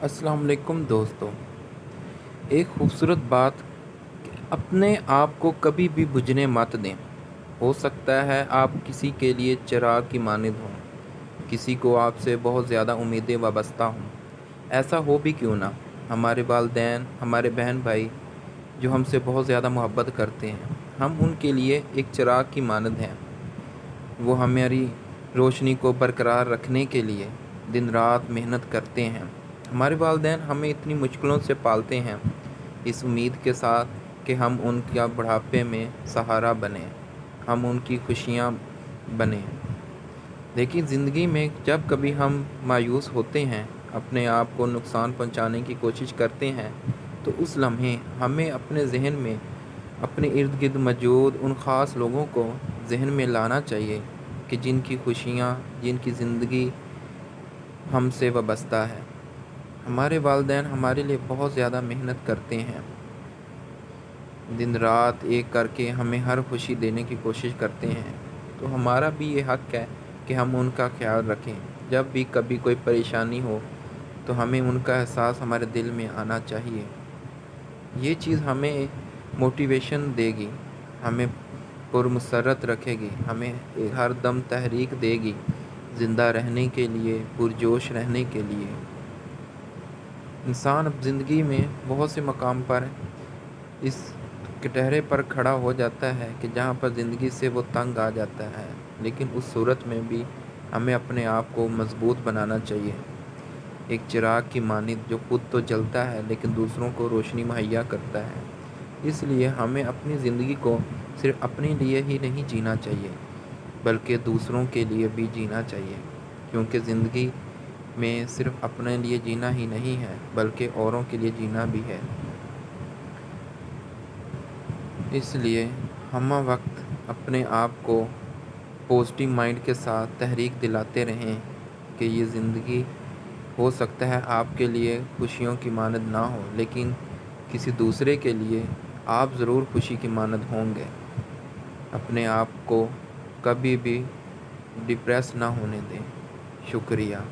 अस्सलाम वालेकुम दोस्तों। एक खूबसूरत बात कि अपने आप को कभी भी बुझने मत दें। हो सकता है आप किसी के लिए चिराग की मानिंद हों, किसी को आपसे बहुत ज़्यादा उम्मीदें वाबस्ता हों। ऐसा हो भी क्यों ना, हमारे वालिदैन, हमारे बहन भाई जो हमसे बहुत ज़्यादा मोहब्बत करते हैं, हम उनके लिए एक चिराग की मानिंद हैं। वो हमारी रोशनी को बरकरार रखने के लिए दिन रात मेहनत करते हैं। हमारे वालिदैन हमें इतनी मुश्किलों से पालते हैं, इस उम्मीद के साथ कि हम उनका बुढ़ापे में सहारा बनें, हम उनकी खुशियाँ बनें। लेकिन ज़िंदगी में जब कभी हम मायूस होते हैं, अपने आप को नुकसान पहुंचाने की कोशिश करते हैं, तो उस लम्हे हमें अपने ज़हन में अपने इर्द गिर्द मौजूद उन ख़ास लोगों को ज़हन में लाना चाहिए कि जिनकी खुशियाँ, जिनकी ज़िंदगी हमसे वाबस्ता है। हमारे वालिदैन हमारे लिए बहुत ज़्यादा मेहनत करते हैं, दिन रात एक करके हमें हर खुशी देने की कोशिश करते हैं। तो हमारा भी ये हक़ है कि हम उनका ख्याल रखें। जब भी कभी कोई परेशानी हो तो हमें उनका एहसास हमारे दिल में आना चाहिए। ये चीज़ हमें मोटिवेशन देगी, हमें पुरमसरत रखेगी, हमें हर दम तहरीक देगी ज़िंदा रहने के लिए, पुरजोश रहने के लिए। इंसान अब ज़िंदगी में बहुत से मकाम पर इस कटहरे पर खड़ा हो जाता है कि जहाँ पर ज़िंदगी से वो तंग आ जाता है, लेकिन उस सूरत में भी हमें अपने आप को मजबूत बनाना चाहिए। एक चिराग की मानिंद जो खुद तो जलता है लेकिन दूसरों को रोशनी मुहैया करता है। इसलिए हमें अपनी ज़िंदगी को सिर्फ़ अपने लिए ही नहीं जीना चाहिए, बल्कि दूसरों के लिए भी जीना चाहिए, क्योंकि ज़िंदगी में सिर्फ़ अपने लिए जीना ही नहीं है, बल्कि औरों के लिए जीना भी है। इसलिए हम वक्त अपने आप को पॉजिटिव माइंड के साथ तहरीक दिलाते रहें कि ये ज़िंदगी हो सकता है आपके लिए खुशियों की मानद ना हो, लेकिन किसी दूसरे के लिए आप ज़रूर खुशी की मानद होंगे। अपने आप को कभी भी डिप्रेस ना होने दें। शुक्रिया।